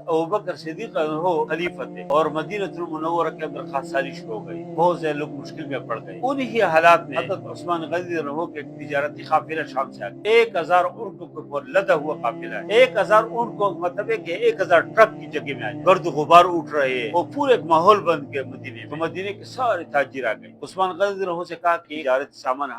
ابوبکر صدیق ہو خلیفہ تھے اور مدینہ المنورہ کے اندر خاص سالی شروع ہو گئی، بہت سے لوگ مشکل میں پڑ گئے۔ انہی حالات میں حضرت عثمان غنی رضی کے تجارتی قافلہ شام سے آ گیا، 1000 اونٹوں کے اوپر لدا ہوا قافلہ ہے۔ 1000 اونٹ کو مطلب ہے کہ 1000 ٹرک کی جگہ میں آ گیا، گرد و غبار اٹھ رہے ہیں، وہ پورے ایک ماحول بن گئے مدینے میں۔ تو مدینے کے سارے تاجر آ گئے، عثمان غنی رضی سے کہا کہ تجارت سامان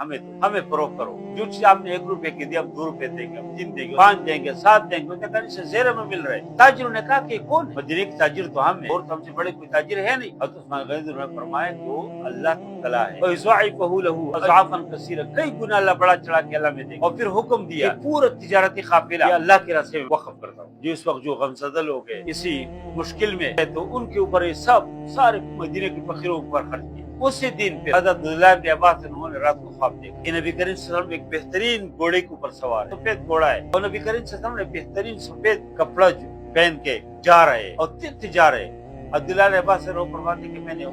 ہمیں فروخت کرو، جو چیز آپ نے 1 روپے کی دی ہم 2 روپے دیں گے، ہم 3 دیں گے، 5 دیں گے، 7 دیں گے، سے زیرہ میں مل رہے۔ تاجروں نے کہا کہ کون ہے؟ مدینے کے تاجر تو ہم ہیں، اور ہم سے بڑے کوئی تاجر ہے نہیں۔ حضرت عثمان غنی نے فرمایا کہ وہ اللہ تعالیٰ ہے، وَيُضَاعِفُهُ لَهُ أَضْعَافًا كَثِيرًا، کئی گنا اللہ بڑا چڑھا کے اللہ میں دے گا۔ اور پھر حکم دیا کہ پورا تجارتی قافلہ یہ اللہ کے راستے میں وقف کر دو۔ جو اس وقت جو غمزدہ لوگ ہیں اسی مشکل میں ہے تو ان کے اوپر یہ سب سارے مدینے کے فقیروں پر خرچ کیا۔ اسی دن پہ حضرت عبداللہ بن عباس انہوں نے رات کو خواب دیکھا کہ نبی کریم صلی اللہ علیہ وسلم ایک بہترین گھوڑے کے اوپر سوار ہے، سفید گھوڑا ہے، اور نبی کریم صلی اللہ علیہ وسلم نے بہترین سفید کپڑا پہن کے جا رہے اور تیز جا رہے۔ عبداللہ بن عباس سے رو فرماتے کہ میں نے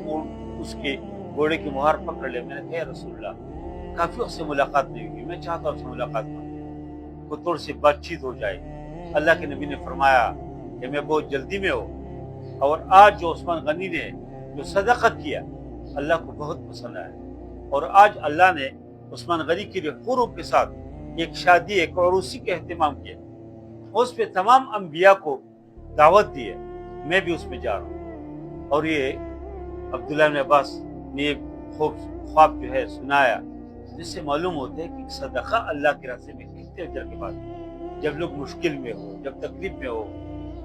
اس کے گھوڑے کی مہار پکڑ لیا، میں نے کہا یا رسول اللہ کافی وقت سے ملاقات نہیں ہوئی، میں چاہتا ہوں اس سے ملاقات کروں، کو تھوڑی سی بات چیت ہو جائے۔ اللہ کے نبی نے فرمایا کہ میں بہت جلدی میں ہوں، اور آج جو عثمان غنی نے جو صدقہ کیا اللہ کو بہت پسند آیا، اور آج اللہ نے عثمان غنی کے لیے قرب کے ساتھ ایک شادی ایک عروسی کا اہتمام کیا، اس پہ تمام انبیاء کو دعوت دی ہے، میں بھی اس میں جا رہا ہوں۔ اور یہ عبداللہ بن عباس نے یہ خواب جو ہے سنایا، جس سے معلوم ہوتا ہے کہ صدقہ اللہ کے راستے میں کتنے اجر کے بعد، جب لوگ مشکل میں ہو، جب تکلیف میں ہو۔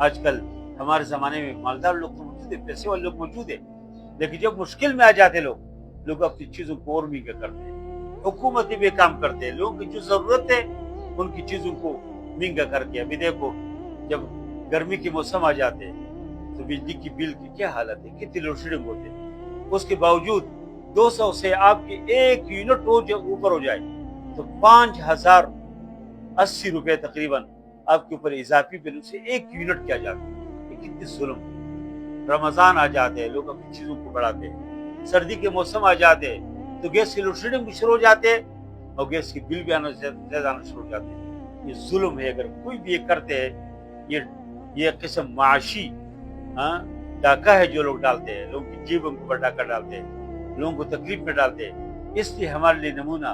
آج کل ہمارے زمانے میں مالدار لوگ تو موجود ہیں، پیسے والے لوگ موجود ہیں، لیکن جب مشکل میں آ جاتے لوگ اپنی چیزوں کو اور مہنگا کرتے ہیں، حکومتی بھی کام کرتے ہیں، لوگوں کی جو ضرورت ہے ان کی چیزوں کو مہنگا کر کے۔ ابھی دیکھو جب گرمی کے موسم آ جاتے تو بجلی کی بل کی کیا حالت ہے، کتنی لوڈ شیڈنگ ہوتے ہیں، اس کے باوجود 200 سے آپ کے 1 یونٹ اوپر ہو جائے تو 5080 روپے تقریباً آپ کے اوپر اضافی بل سے 1 یونٹ کیا جاتا ہے۔ یہ کتنی ظلم ہے۔ رمضان آ جاتے ہیں لوگ اپنی چیزوں کو بڑھاتے ہیں، سردی کے موسم آ جاتے ہیں تو گیس کی لوڈ شیڈنگ بھی شروع ہو جاتے ہیں اور گیس کی بل بھی زیادہ آنا شروع ہو جاتے ہیں۔ یہ ظلم ہے، اگر کوئی بھی یہ کرتے ہیں یہ قسم معاشی ڈاکہ ہے جو لوگ ڈالتے ہیں، لوگوں کی جیبوں کے اوپر ڈاکہ ڈالتے ہیں، لوگوں کو تکلیف میں ڈالتے ہیں۔ اس لیے ہمارے لیے نمونہ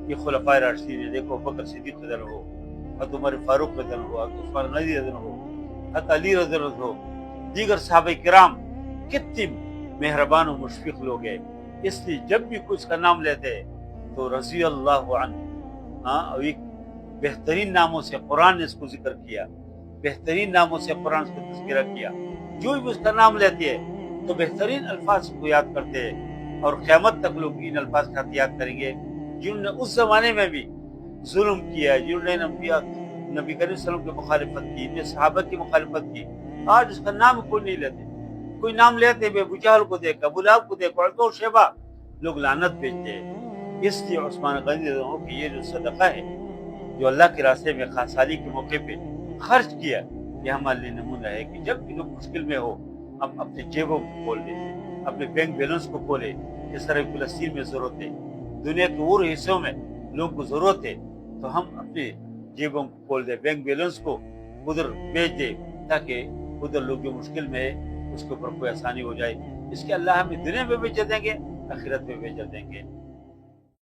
یہ خلفائے راشدین ہے۔ دیکھو بکر صدیق رضی اللہ عنہ، حضرت عمر فاروق رضی اللہ عنہ، حضرت عثمان غنی رضی اللہ عنہ، حضرت علی رضی اللہ عنہ، دیگر صحابہ کرام کتنے مہربان و مشفق لوگ ہیں۔ اس لیے جب بھی کچھ کا نام لیتے تو رضی اللہ عنہ، اور ایک بہترین ناموں سے قرآن نے اس کو ذکر کیا، بہترین ناموں سے قرآن اس کو تذکرہ کیا۔ جو بھی اس کا نام لیتے ہیں تو بہترین الفاظ کو یاد کرتے ہیں، اور قیامت تک لوگ ان الفاظ کا یاد کریں گے جنہوں نے اس زمانے میں بھی ظلم کیا، جنہوں نے نبی کریم صلی اللہ علیہ وسلم کی مخالفت کی، نے صحابہ کی مخالفت کی۔ آج اس کا نام کوئی نہیں لیتے، کوئی نام لیتے بھی ابو جہل کو دیکھ، ابو لہب کو دیکھ، عتبہ و شیبہ، لوگ لعنت بھیجتے ہیں۔ اس لیے عثمان غنی رضی اللہ عنہ کی یہ جو صدقہ ہے جو اللہ کے راستے میں خاص سالی کے موقع پہ خرچ کیا، یہ ہمارے لیے نمونہ ہے کہ جب بھی لوگ مشکل میں ہو ہم اپنے جیبوں کو کھول دیں، اپنے بینک بیلنس کو کھولیں۔ جس طرح فلسطین میں ضرورت ہے، دنیا کے اور حصوں میں لوگوں کو ضرورت ہے، تو ہم اپنے جیبوں کو کھول دیں، بینک بیلنس کو ادھر بھیج دیں، تاکہ ادھر لوگ جو مشکل میں ہے اس کے اوپر کوئی آسانی ہو جائے۔ اس کے اللہ ہمیں دنیا میں بھی بھیج دیں گے، آخرت میں بھیج دیں گے۔